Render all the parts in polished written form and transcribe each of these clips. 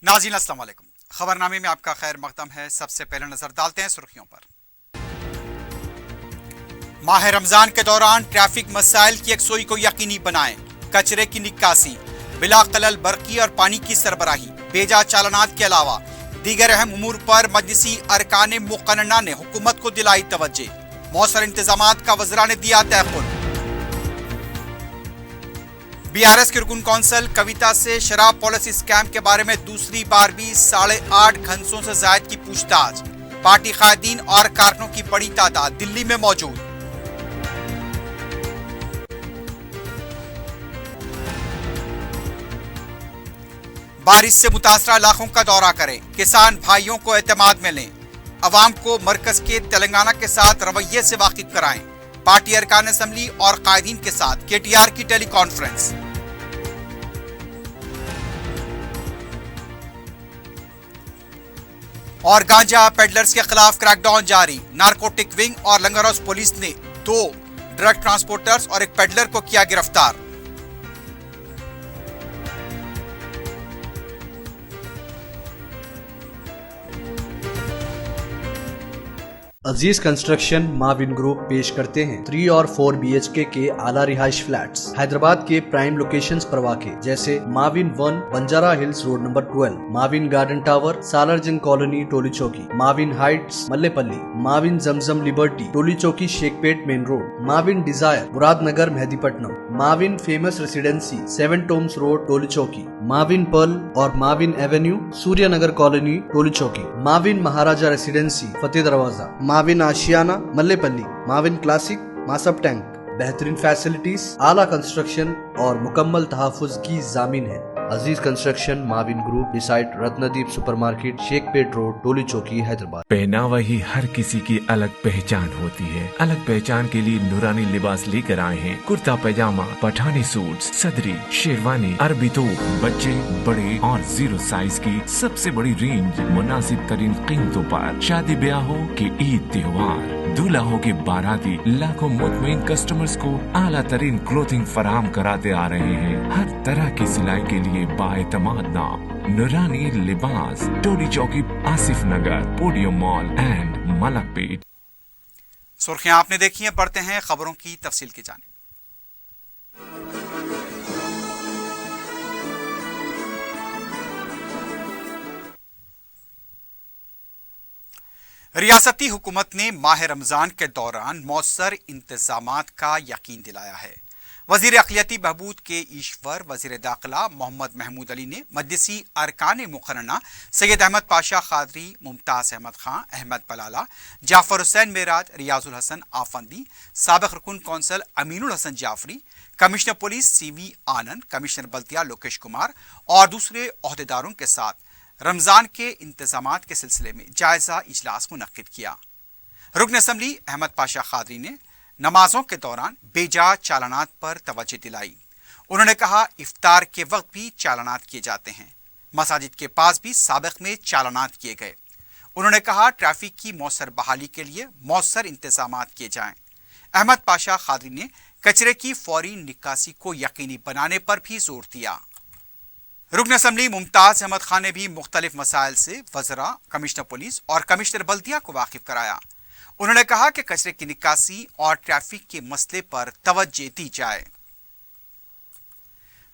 नाज़रीन अस्सलाम वालेकुम। खबरनामे में आपका खैर मकदम है। सबसे पहले नजर डालते हैं सुर्खियों पर। माह रमजान के दौरान ट्रैफिक मसाइल की यकसोई को यकीनी बनाएं। कचरे की निकासी, बिला खलल बरकी और पानी की सरबराही, बेजा चालानात के अलावा दीगर अहम उमूर पर मजलिसी अरकान मुक़न्नना ने हुकूमत को दिलाई तवज्जो। मौसर इंतजामात का वज़रा ने दिया तयक़ुन। बीआरएस की रुकन कौंसल कविता से शराब पॉलिसी स्कैम के बारे में दूसरी बार भी 8.5 घंटों से जायद की पूछताछ। पार्टी कायदीन और कारकुनों की बड़ी तादाद दिल्ली में मौजूद। बारिश से मुतासरा इलाकों का दौरा करें, किसान भाइयों को एतमाद में लें, अवाम को मरकज के तेलंगाना के साथ रवैये से वाकिफ कराएं। पार्टी अरकान असम्बली और कायदीन के साथ केटीआर की टेली कॉन्फ्रेंस। और गांजा पेडलर्स के खिलाफ क्रैकडाउन जारी। नारकोटिक विंग और लंगर हाउस पुलिस ने 2 ड्रग ट्रांसपोर्टर्स और एक पेडलर को किया गिरफ्तार। अजीज कंस्ट्रक्शन माविन ग्रुप पेश करते हैं 3 और 4 BHK के आला रिहाइश फ्लैट्स हैदराबाद के प्राइम लोकेशंस पर वाक़े, जैसे Mauvin 1 Banjara hills road number 12, Mauvin garden tower Salarjung colony Toli Chowki, Mauvin heights Mallepally, Mauvin जमजम liberty Toli Chowki Shaikpet main road, Mauvin desire Muradnagar Mehdipatnam, Mauvin famous residency 7 tombs road Toli Chowki, Mauvin pearl और Mauvin avenue Suryanagar colony Toli Chowki, Mauvin Maharaja residency Fateh Darwaza, Mauvin Ashiana Mallepally, Mauvin classic Masab tank. बेहतरीन फैसिलिटीज, आला कंस्ट्रक्शन और मुकम्मल तहफ़्फ़ुज़ की ज़ामीन है। Aziz construction Mauvin group beside Ratnadeep supermarket Shaikpet road Toli Chowki Hyderabad. पहनावा ही हर किसी की अलग पहचान होती है। अलग पहचान के लिए नूरानी लिबास लेकर आए हैं। कुर्ता पैजामा, पठानी सूट, सदरी, शेरवानी, अरबी तोप, बच्चे बड़े और 0 साइज की सबसे बड़ी रेंज मुनासिब तरीन कीमतों पर। शादी ब्याह हो के ईद त्योहार, दूल्हा हो के बाराती, लाखों मुतमईन कस्टमर्स को आला तरीन क्लोथिंग फराहम कराते आ रहे हैं। हर तरह की सिलाई के लिए बाएतमाद नाम नूरानी लिबास, टोली चौकी, आसिफ नगर, पोडियम मॉल एंड मलकपेट। सुर्खियां आपने देखी हैं, बढ़ते हैं खबरों की तफसील की जानिब। रियासती हुकूमत ने माह रमजान के दौरान मौसर इंतजामात का यकीन दिलाया है। वजीर अक़लियती बहबूद के ईश्वर, वजीर दाखिला मोहम्मद महमूद अली ने मजलिसी अरकान मुक़न्नना सैयद अहमद पाशा क़ादरी, मुमताज़ अहमद खां, अहमद बलाला, जाफ़र हुसैन मेराज, रियाजुल हसन आफंदी, साबिक़ रुकन council Aminul Hasan Jafri, commissioner police CV Anand, commissioner बल्दिया लोकेश कुमार और दूसरे ओहदेदारों के साथ रमजान के इंतजामात के सिलसिले में जायजा इजलास मुनक्किद किया। रुकन असम्बली अहमद पाशा क़ादरी ने नमाजों के दौरान बेजा चालानात पर तवज्जो दिलाई। उन्होंने कहा, इफ्तार के वक्त भी चालानात किए जाते हैं। मसाजिद के पास भी साबिक़ में चालानात किए गए। उन्होंने कहा, ट्रैफिक की मौसर बहाली के लिए मौसर इंतजामात किए जाएं। अहमद पाशा क़ादरी ने कचरे की फौरी निकासी को यकीनी बनाने पर भी जोर दिया। रुकन असम्बली मुमताज़ अहमद खान ने भी मुख्तलिफ मसाइल से वज़रा, कमिश्नर पुलिस और कमिश्नर बल्दिया को वाकिफ कराया। उन्होंने कहा कि कचरे की निकासी और ट्रैफिक के मसले पर तवज्जो दी जाए।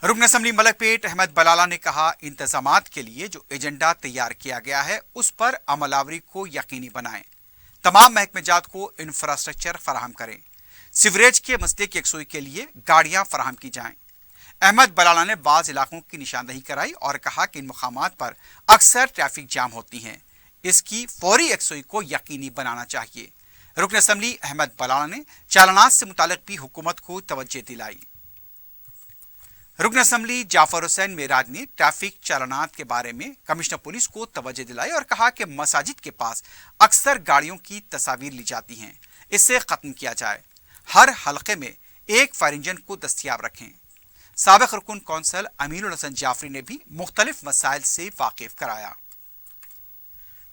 रुकन असम्बली मलकपेट अहमद बलाला ने कहा, इंतजामात के लिए जो एजेंडा तैयार किया गया है उस पर अमलावरी को यकीनी बनाएं। तमाम महकमे जात को इंफ्रास्ट्रक्चर फराहम करें। सीवरेज के मसले की यकसोई के लिए गाड़ियां फराहम की जाएं। अहमद बलाला ने बाज़ इलाकों की निशानदही कराई और कहा कि इन मुकामात पर अक्सर ट्रैफिक जाम होती हैं, इसकी फौरी यकसोई को यकीनी बनाना चाहिए। रुकन असम्बली अहमद बलाला ने चालानात से मुतालिक भी हुकूमत को तवज्जो दिलाई। रुकन असम्बली जाफर हुसैन मेराज ने ट्रैफिक चालानात के बारे में कमिश्नर पुलिस को तवज्जो दिलाई और कहा कि मसाजिद के पास अक्सर गाड़ियों की तस्वीर ली जाती हैं, इससे खत्म किया जाए। हर हलके में एक फायर इंजन को दस्तयाब रखें। साबिक़ रुकन कौंसल अमीनुल हसन जाफरी ने भी मुख्तलिफ मसाइल से वाकिफ कराया।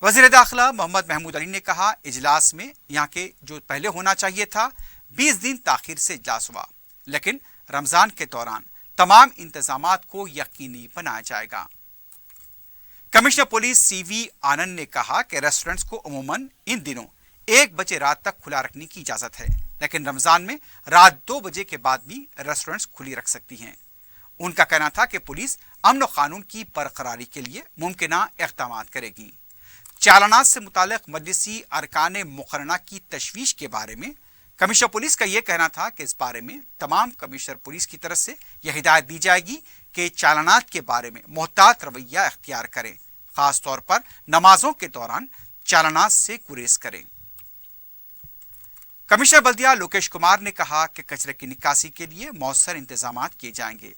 वज़ीर दाखिला मोहम्मद महमूद अली ने कहा, इजलास में यहाँ के जो पहले होना चाहिए था 20 दिन ताखिर से इजलास हुआ, लेकिन रमजान के दौरान तमाम इंतजामात को यकीनी बनाया जाएगा। कमिश्नर पुलिस सीवी आनंद ने कहा कि रेस्टोरेंट्स को अमूमन इन दिनों 1 बजे रात तक खुला रखने की इजाजत है, लेकिन रमजान में रात 2 बजे के बाद भी रेस्टोरेंट्स खुली रख सकती हैं। उनका कहना था कि पुलिस अमन और कानून की बरकरारी के लिए मुमकिना इक़दाम करेगी। चालानात से मुतालिक मजलिसी अरकान मुकर्रना की तशवीश के बारे में कमिश्नर पुलिस का यह कहना था कि इस बारे में तमाम कमिश्नर पुलिस की तरफ से यह हिदायत दी जाएगी कि चालानात के बारे में मोहतात रवैया इख्तियार करें, खास तौर पर नमाजों के दौरान चालानात से गुरेज करें। कमिश्नर बल्दिया लोकेश कुमार ने कहा कि कचरे की निकासी के लिए मौसर इंतजाम किए जाएंगे।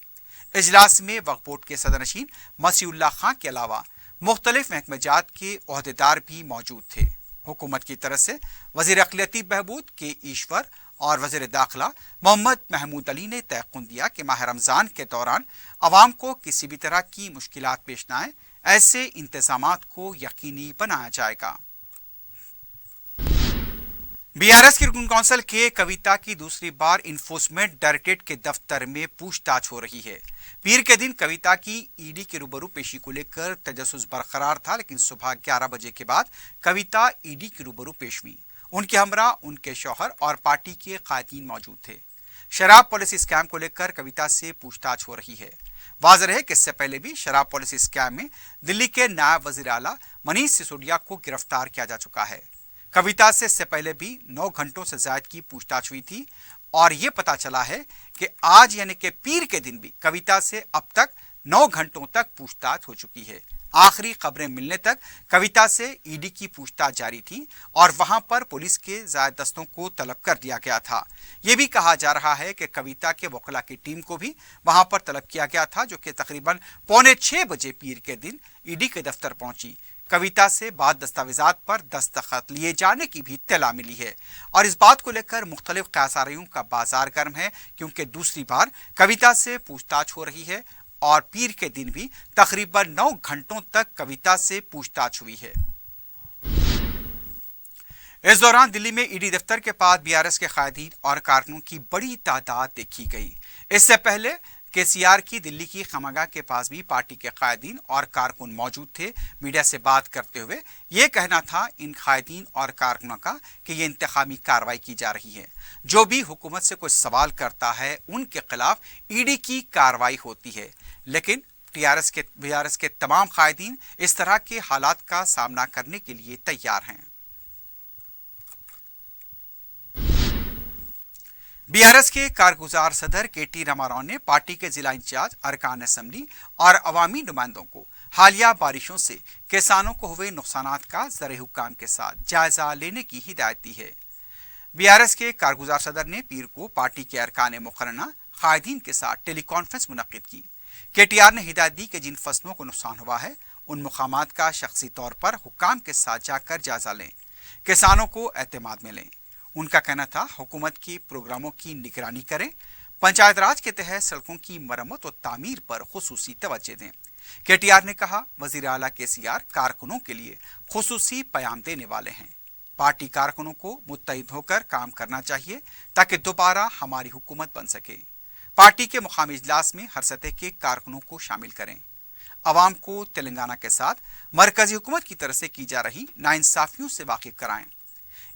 इजलास में वक्फ बोर्ड के सदरनशीन मसीउल्लाह खां के अलावा मुख्तलिफ महकमेजात के ओहदेदार भी मौजूद थे। हुकूमत की तरफ से वजीर अक़लियती बहबूद के ईश्वर और वजीर दाखिला मोहम्मद महमूद अली ने तयक़ुन दिया कि माह रमज़ान के दौरान अवाम को किसी भी तरह की मुश्किलात पेश न आए, ऐसे इंतजामात को यकीनी बनाया जाएगा। बीआरएस की रुकन कौंसिल के कविता की दूसरी बार इन्फोर्समेंट डायरेक्टरेट के दफ्तर में पूछताछ हो रही है। पीर के दिन कविता की ईडी के रूबरू पेशी को लेकर तजस्सुस बरकरार था, लेकिन सुबह 11 बजे के बाद कविता ईडी के रूबरू पेश हुई। उनके हमरा उनके शौहर और पार्टी के कायदीन मौजूद थे। शराब पॉलिसी स्कैम को लेकर कविता से पूछताछ हो रही है। वाज़ेह है कि इससे पहले भी शराब पॉलिसी स्कैम में दिल्ली के नायब वजीर आला मनीष सिसोदिया को गिरफ्तार किया जा चुका है। कविता से इससे पहले भी 9 घंटों से ज्यादा की पूछताछ हुई थी और ये पता चला है कि आज यानी कि पीर के दिन भी कविता से अब तक 9 घंटों तक पूछताछ हो चुकी है। आखिरी खबरें मिलने तक कविता से ईडी की पूछताछ जारी थी और वहां पर पुलिस के ज़ायद दस्तों को तलब कर दिया गया था। यह भी कहा जा रहा है कि कविता के वकला की टीम को भी वहां पर तलब किया गया था, जो कि तकरीबन 5:45 बजे पीर के दिन ईडी के दफ्तर पहुंची। कविता से बाद दस्तावेजात पर दस्तखत लिए जाने की भी इत्तला मिली है और इस बात को लेकर मुख्तलिफ क़यासारियों का बाजार गर्म है, क्योंकि दूसरी बार कविता से पूछताछ हो रही है और पीर के दिन भी तकरीबन 9 घंटों तक कविता से पूछताछ हुई है। इस दौरान दिल्ली में ईडी दफ्तर के पास बीआरएस के कायदीन और कारकुनों की बड़ी तादाद देखी गई। इससे पहले केसीआर की दिल्ली की खमागाह के पास भी पार्टी के कायदीन और कारकुन मौजूद थे। मीडिया से बात करते हुए ये कहना था इन कायदीन और कारकुनों का कि ये इंतखामी कार्रवाई की जा रही है। जो भी हुकूमत से कुछ सवाल करता है उनके खिलाफ ईडी की कार्रवाई होती है, लेकिन बीआरएस के तमाम कायदीन इस तरह के हालात का सामना करने के लिए तैयार हैं। बीआरएस के कारगुजार सदर केटी रामाराव ने पार्टी के जिला इंचार्ज, अरकान असम्बली और अवामी नुमाइंदों को हालिया बारिशों से किसानों को हुए नुकसानात का ज़र हुक्काम के साथ जायजा लेने की हिदायत दी है। बीआरएस के कारगुजार सदर ने पीर को पार्टी के अरकान मुकर्रना कायदीन के साथ टेली कॉन्फ्रेंस मुनक्किद की। केटीआर ने हिदायत दी कि जिन फसलों को नुकसान हुआ है उन मुकामात का शख्सी तौर पर हुक्काम के साथ जाकर जायजा लें, किसानों को एतमाद में लें। उनका कहना था हुकूमत के प्रोग्रामों की निगरानी करें, पंचायत राज के तहत सड़कों की मरम्मत और तामीर पर खुसूसी तवज्जो दें। केटीआर ने कहा वजीर आला केसीआर कारकुनों के लिए खुसूसी पैगाम देने वाले हैं। पार्टी कारकुनों को मुत्तहिद होकर काम करना चाहिए ताकि दोबारा हमारी हुकूमत बन सके। पार्टी के मुकामी इजलास में हर सतह के कारकुनों को शामिल करें। अवाम को तेलंगाना के साथ मरकजी हुकूमत की तरफ से की जा रही नाइंसाफियों से वाकिफ कराएं।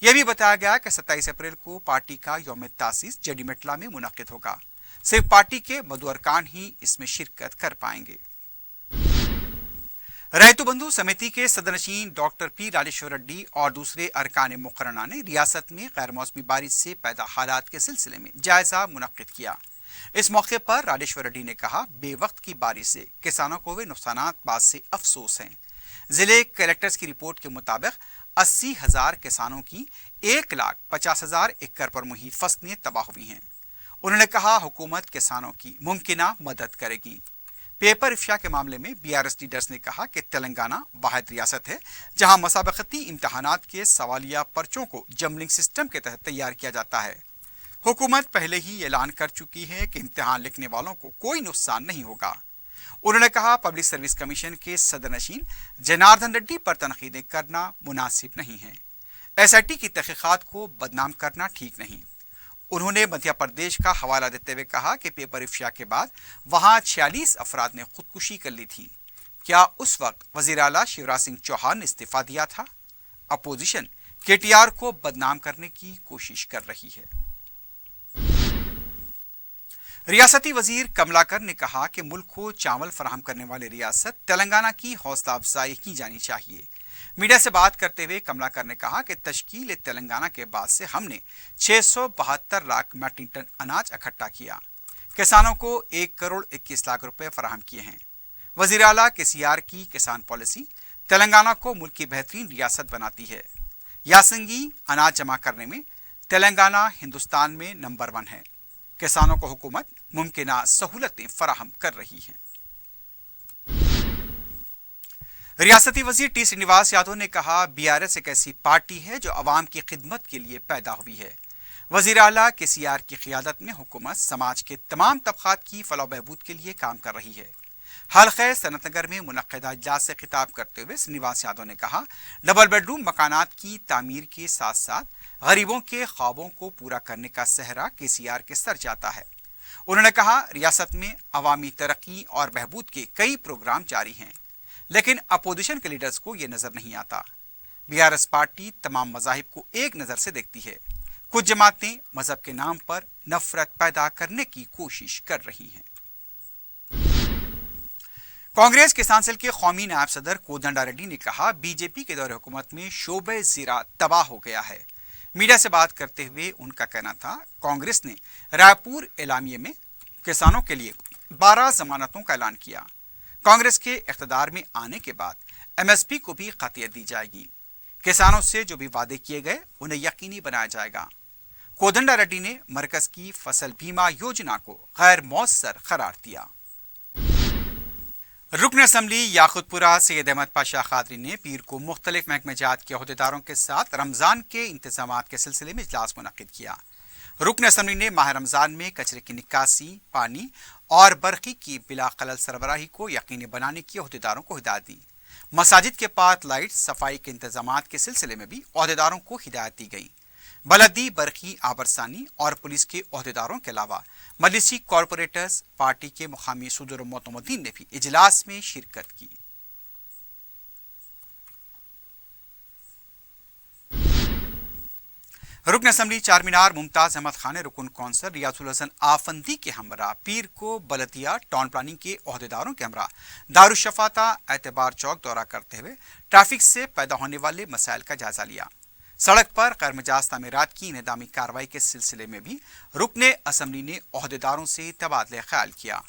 यह भी बताया गया कि 27 अप्रैल को पार्टी का यौम तासीस जडीमेटला में मुनक्किद होगा। सिर्फ पार्टी के मदु अरकान ही इसमें शिरकत कर पाएंगे। रैतु बंधु समिति के सदरनशीन डॉक्टर पी राजेश्वर रेड्डी और दूसरे अरकान मुकर्रना ने रियासत में गैर मौसमी बारिश से पैदा हालात के सिलसिले में जायजा मुनक्किद किया। इस मौके पर राजेश्वर रेड्डी ने कहा बेवक्त की बारिश से किसानों को हुए नुकसानात बात से अफसोस हैं। जिले कलेक्टर्स की रिपोर्ट के मुताबिक 80,000 किसानों की 1,50,000 एकड़ पर मुहित फसलें तबाह हुई हैं। उन्होंने कहा हुकूमत किसानों की मुमकिना मदद करेगी। पेपर इफ्शा के मामले में बीआरएस लीडर्स ने कहा कि तेलंगाना वाहिद रियासत है जहां मसाबकती इम्तहानात के सवालिया पर्चों को जमलिंग सिस्टम के तहत तैयार किया जाता है। हुकूमत पहले ही ऐलान कर चुकी है कि इम्तिहान लिखने वालों को कोई नुकसान नहीं होगा। उन्होंने कहा पब्लिक सर्विस कमीशन के सदरनशीन जनार्दन रेड्डी पर तनकीदें करना मुनासिब नहीं है। एसआईटी की तहकीकात को बदनाम करना ठीक नहीं। उन्होंने मध्य प्रदेश का हवाला देते हुए कहा कि पेपर इफ्शा के बाद वहां 46 अफराद ने खुदकुशी कर ली थी। کیا اس وقت وزیر اعلیٰ شیوراج سنگھ چوہان نے استعفیٰ دیا تھا؟ اپوزیشن کے ٹی آر کو بدنام کرنے کی کوشش کر رہی ہے۔ ریاستی وزیر کملاکر نے کہا کہ ملک کو چاول فراہم کرنے والی ریاست تلنگانہ کی حوصلہ افزائی کی جانی چاہیے۔ میڈیا سے بات کرتے ہوئے کملاکر نے کہا کہ تشکیل تلنگانہ کے بعد سے ہم نے 672 لاکھ میٹرک ٹن اناج اکٹھا کیا، کسانوں کو 1 کروڑ 21 لاکھ روپے فراہم کیے ہیں۔ وزیر اعلیٰ KCR کی کسان پالیسی تلنگانہ کو ملک کی بہترین ریاست بناتی ہے۔ یاسنگی اناج جمع کرنے میں تلنگانہ ہندوستان میں نمبر 1 ہے۔ کسانوں کو حکومت ممکنہ سہولتیں فراہم کر رہی ہے۔ ریاستی وزیر ٹی سرینیواس یادو نے کہا BRS ایک ایسی پارٹی ہے جو عوام کی خدمت کے لیے پیدا ہوئی ہے۔ وزیر اعلیٰ KCR کی قیادت میں حکومت سماج کے تمام طبقات کی فلاح و بہبود کے لیے کام کر رہی ہے۔ حلقہ صنعت نگر میں منعقدہ اجلاس سے خطاب کرتے ہوئے سرینیواس یادو نے کہا ڈبل بیڈ روم مکانات کی تعمیر کے ساتھ ساتھ غریبوں کے خوابوں کو پورا کرنے کا سہرا KCR کے سر جاتا ہے۔ انہوں نے کہا ریاست میں عوامی ترقی اور بہبود کے کئی پروگرام جاری ہیں، لیکن اپوزیشن کے لیڈرز کو یہ نظر نہیں آتا۔ BRS پارٹی تمام مذاہب کو ایک نظر سے دیکھتی ہے۔ کچھ جماعتیں مذہب کے نام پر نفرت پیدا کرنے کی کوشش کر رہی ہیں۔ کانگریس کسان سیل کے قومی نائب صدر کودنڈا ریڈی نے کہا BJP کے دور حکومت میں شعبہ زراعت تباہ ہو گیا ہے۔ میڈیا سے بات کرتے ہوئے ان کا کہنا تھا کانگریس نے رائے پور اعلامیے میں کسانوں کے لیے 12 ضمانتوں کا اعلان کیا۔ کانگریس کے اقتدار میں آنے کے بعد MSP کو بھی قطعیت دی جائے گی۔ کسانوں سے جو بھی وعدے کیے گئے انہیں یقینی بنایا جائے گا۔ کودنڈا ریڈی نے مرکز کی فصل بیمہ یوجنا کو غیر مؤثر قرار دیا۔ رکن اسمبلی یاقوت پورہ سید احمد پاشا قادری نے پیر کو مختلف محکمہ جات کے عہدیداروں کے ساتھ رمضان کے انتظامات کے سلسلے میں اجلاس منعقد کیا۔ رکن اسمبلی نے ماہ رمضان میں کچرے کی نکاسی، پانی اور برقی کی بلا خلل سربراہی کو یقینی بنانے کی عہدیداروں کو ہدایت دی۔ مساجد کے پاس لائٹ صفائی کے انتظامات کے سلسلے میں بھی عہدیداروں کو ہدایت دی گئی۔ بلدی، برقی، آبرسانی اور پولیس کے عہدیداروں کے علاوہ مجلسی کارپوریٹرز، پارٹی کے مقامی صدور و معتمدین نے بھی اجلاس میں شرکت کی۔ رکن اسمبلی چارمینار ممتاز احمد خان نے رکن کونسل ریاض الحسن آفندی کے ہمراہ پیر کو بلدیہ ٹاؤن پلاننگ کے عہدیداروں کے ہمراہ دارالشفاتا اعتبار چوک دورہ کرتے ہوئے ٹریفک سے پیدا ہونے والے مسائل کا جائزہ لیا۔ سڑک پر غیر مجاز تعمیرات کی انہدامی کارروائی کے سلسلے میں بھی رکن اسمبلی نے عہدیداروں سے تبادلہ خیال کیا۔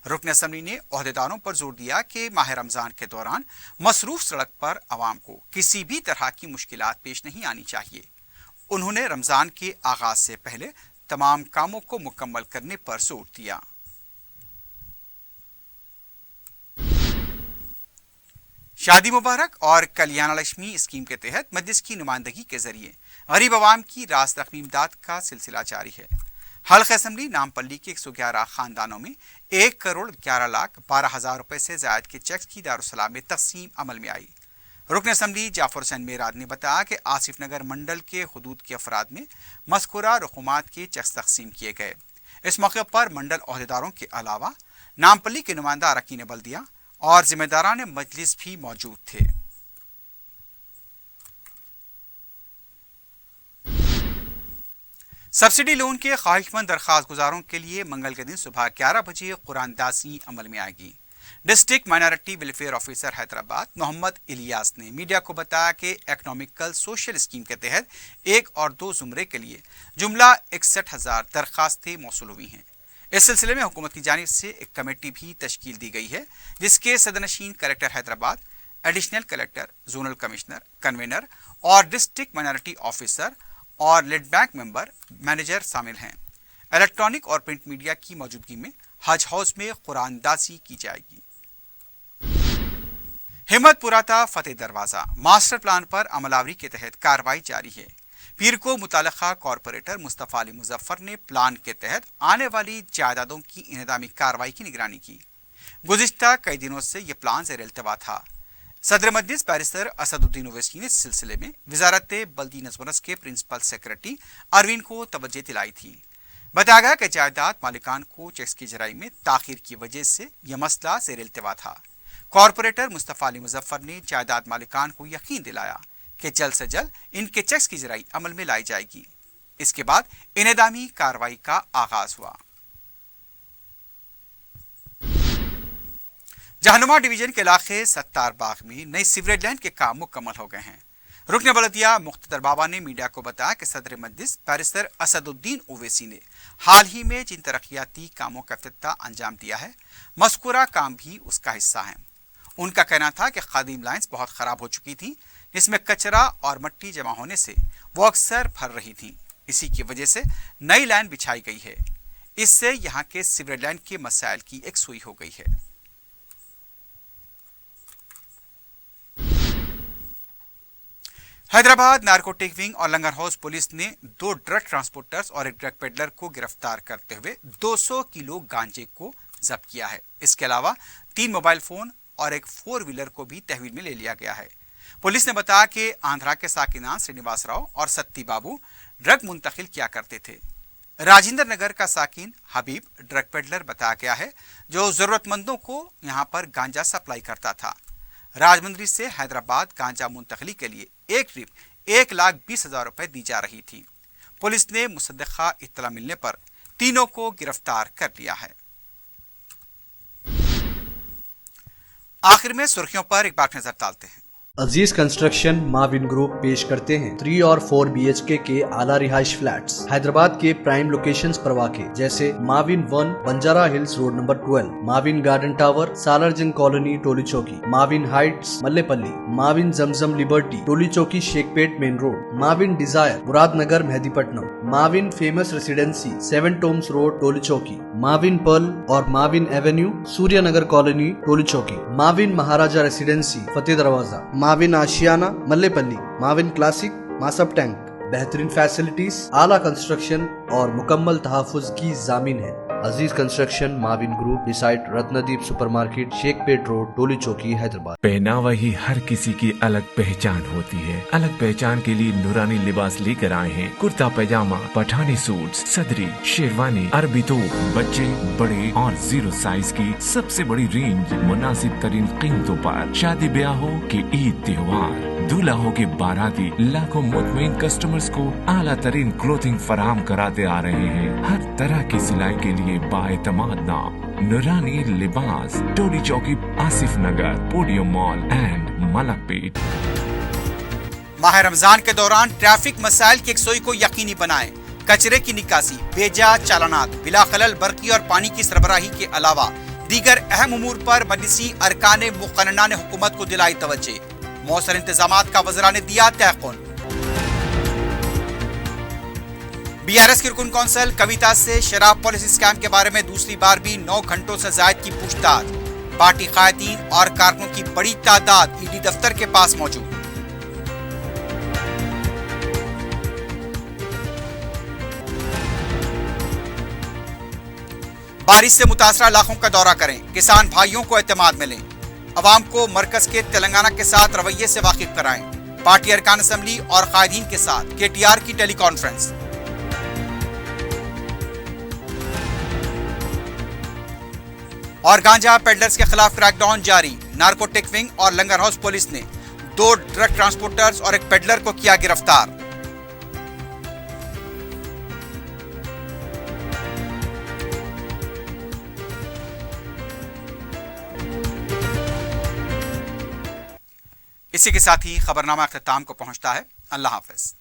رکن اسمبلی نے عہدیداروں پر زور دیا کہ ماہ رمضان کے دوران مصروف سڑک پر عوام کو کسی بھی طرح کی مشکلات پیش نہیں آنی چاہیے۔ انہوں نے رمضان کے آغاز سے پہلے تمام کاموں کو مکمل کرنے پر زور دیا۔ شادی مبارک اور کلیانہ لکشمی اسکیم کے تحت مجلس کی نمائندگی کے ذریعے غریب عوام کی راست رقمی امداد کا سلسلہ جاری ہے۔ حلقہ اسمبلی نامپلی کے 111 خاندانوں میں 1 کروڑ 11 لاکھ 12 ہزار روپے سے زائد کے چیکس کی دارالسلام میں تقسیم عمل میں آئی۔ رکن اسمبلی جعفر حسین میراد نے بتایا کہ آصف نگر منڈل کے حدود کے افراد میں مذکورہ رقومات کے چیکس تقسیم کیے گئے۔ اس موقع پر منڈل عہدیداروں کے علاوہ نامپلی کے نمائندہ اراکین بلدیہ اور ذمہ داران مجلس بھی موجود تھے۔ سبسڈی لون کے خواہش مند درخواست گزاروں کے لیے منگل کے دن صبح 11 بجے قرآن دازی عمل میں آئے گی۔ District minority welfare officer Hyderabad Mohammed Ilyas نے میڈیا کو بتایا کہ اکنامکل سوشل اسکیم کے تحت 1 اور 2 زمرے کے لیے جملہ 61,000 درخواستیں موصول ہوئی ہیں۔ اس سلسلے میں حکومت کی جانب سے ایک کمیٹی بھی تشکیل دی گئی ہے جس کے صدرنشین collector Hyderabad, additional collector, zonal commissioner, convener اور ڈسٹرکٹ مائنارٹی آفیسر اور لیڈ بینک ممبر مینیجر شامل ہیں۔ الیکٹرانک اور پرنٹ میڈیا کی موجودگی میں حج ہاؤس میں قرآن دازی کی جائے گی۔ ہمت پوراتا فتح دروازہ ماسٹر پلان پر عمل آوری کے تحت کارروائی جاری ہے۔ پیر کو متعلقہ کارپوریٹر مصطفیٰ علی مظفر نے پلان کے تحت آنے والی جائیدادوں کی انہدامی کارروائی کی نگرانی کی۔ گزشتہ کئی دنوں سے یہ پلان زیر التوا تھا۔ صدر مجلس بیرسٹر اسد الدین اویسی نے اس سلسلے میں وزارت بلدی نظم و نسق کے پرنسپل سیکرٹری اروین کو توجہ دلائی تھی۔ بتایا گیا کہ جائیداد مالکان کو چیکس کی جرائی میں تاخیر کی وجہ سے یہ مسئلہ زیر التوا تھا۔ कॉरपोरेटर मुस्तफ़ा अली मुजफ्फर ने जायदाद मालिकान को यकीन दिलाया कि जल्द से जल्द इनके चेक्स की जराई अमल में लाई जाएगी। इसके बाद इनेदामी कार्रवाई का आगाज हुआ। जहानुमा डिवीजन के इलाके सत्तार बाग में नई सीवरेज लाइन के काम मुकम्मल हो गए हैं। रुकन बलदिया मुख्तदर बाबा ने मीडिया को बताया कि सदर मजलिस बैरिस्टर असदुद्दीन ओवैसी ने हाल ही में जिन तरक्याती कामों का इफ्तिताह अंजाम दिया है, मज़कूरा काम भी उसका हिस्सा है। उनका कहना था कि क़दीम लाइन्स बहुत ख़राब हो चुकी थी, जिसमें कचरा और मिट्टी जमा होने से वो अक्सर भर रही थी। इसी की वजह से नई लाइन बिछाई गई है। इससे यहाँ के सीवरेज लाइन के मसाइल की एक सुई हो गई है। हैदराबाद नारकोटिक विंग और लंगर हाउस पुलिस ने 2 ड्रग ट्रांसपोर्टर्स और एक ड्रग पेडलर को गिरफ्तार करते हुए 200 किलो गांजे को जब्त किया है। इसके अलावा 3 मोबाइल फोन और एक 4 व्हीलर को भी तहवील में ले लिया गया है। पुलिस ने बताया कि आंध्रा के साकिनान श्रीनिवास राव और सत्ती बाबू ड्रग मुंतकिल किया करते थे। राजेंद्र नगर का साकिन हबीब ड्रग पेडलर बताया गया है, जो जरूरतमंदों को यहां पर गांजा सप्लाई करता था। राजमंड्री से हैदराबाद गांजा मुंतकली के लिए एक ट्रिप 1,20,000 रुपए दी जा रही थी। पुलिस ने मुसद्दक़ा इत्तला मिलने पर तीनों को गिरफ्तार कर लिया है। आखिर में सुर्खियों पर एक बार नजर डालते हैं। अजीज कंस्ट्रक्शन माविन ग्रुप पेश करते हैं 3 और 4 BHK के आला रिहाइश फ्लैट्स हैदराबाद के प्राइम लोकेशंस पर वाक़े, जैसे Mauvin 1 Banjara hills road number 12, Mauvin garden tower Salarjung colony Toli Chowki, Mauvin heights Mallepally, Mauvin जमजम liberty Toli Chowki Shaikpet main road, Mauvin desire Muradnagar Mehdipatnam, Mauvin famous residency 7 tombs road Toli Chowki, Mauvin pearl और Mauvin avenue Suryanagar colony Toli Chowki, Mauvin Maharaja residency Fateh Darwaza, Mauvin Ashiana Mallepally, Mauvin classic Masab tank. बेहतरीन फैसिलिटीज, आला कंस्ट्रक्शन और मुकम्मल तहफ़्फ़ुज़ की ज़ामिन है। Aziz construction Mauvin group beside Ratnadeep supermarket Shaikpet road Toli Chowki Hyderabad. पहनावा ही हर किसी की अलग पहचान होती है। अलग पहचान के लिए नूरानी लिबास लेकर आए हैं। कुर्ता पैजामा, पठानी सूट, सदरी, शेरवानी, अरबी तोप, बच्चे बड़े और 0 साइज की सबसे बड़ी रेंज मुनासिब तरीन कीमतों पर। शादी ब्याह हो कि ईद त्योहार, दूल्हा हो के बाराती, लाखों मुतमईन कस्टमर्स को आला तरीन क्लोथिंग फराहम कराते आ रहे हैं। हर तरह की सिलाई के लिए बाएतमाद नाम नूरानी लिबास, टोली चौकी, आसिफ नगर, पोडियम मॉल एंड मलकपेट। माह रमजान के दौरान ट्रैफिक मसाइल की यकसोई को यकीनी बनाएं। कचरे की निकासी, बेजा चालानात, बिला खलल बर्की और पानी की सरबराही के अलावा दीगर अहम उमूर पर मजलिसी अरकान मुक़न्नना ने हुकूमत को दिलाई तवज्जो। मौसर इंतजामात का वज़रा ने दिया तयक़ुन। BRS की रुकन कौंसल कविता से शराब पॉलिसी स्कैम के बारे में दूसरी बार भी 9 घंटों से ज़ायद की पूछताछ। पार्टी कायदीन और कारकुनों की बड़ी तादाद ED दफ्तर के पास मौजूद। बारिश से मुतासरा इलाकों का दौरा करें, किसान भाइयों को एतमाद मिलें, अवाम को मरकज के तेलंगाना के साथ रवैये से वाकिफ कराएं। पार्टी अरकान असम्बली और कायदीन के साथ KTR की टेली कॉन्फ्रेंस। और गांजा पेडलर्स के खिलाफ क्रैकडाउन जारी। नारकोटिक विंग और लंगर हाउस पुलिस ने 2 ड्रग ट्रांसपोर्टर्स और एक पेडलर को किया गिरफ्तार। इसी के साथ ही खबरनामा अख्ताम को पहुंचता है। अल्लाह हाफिज।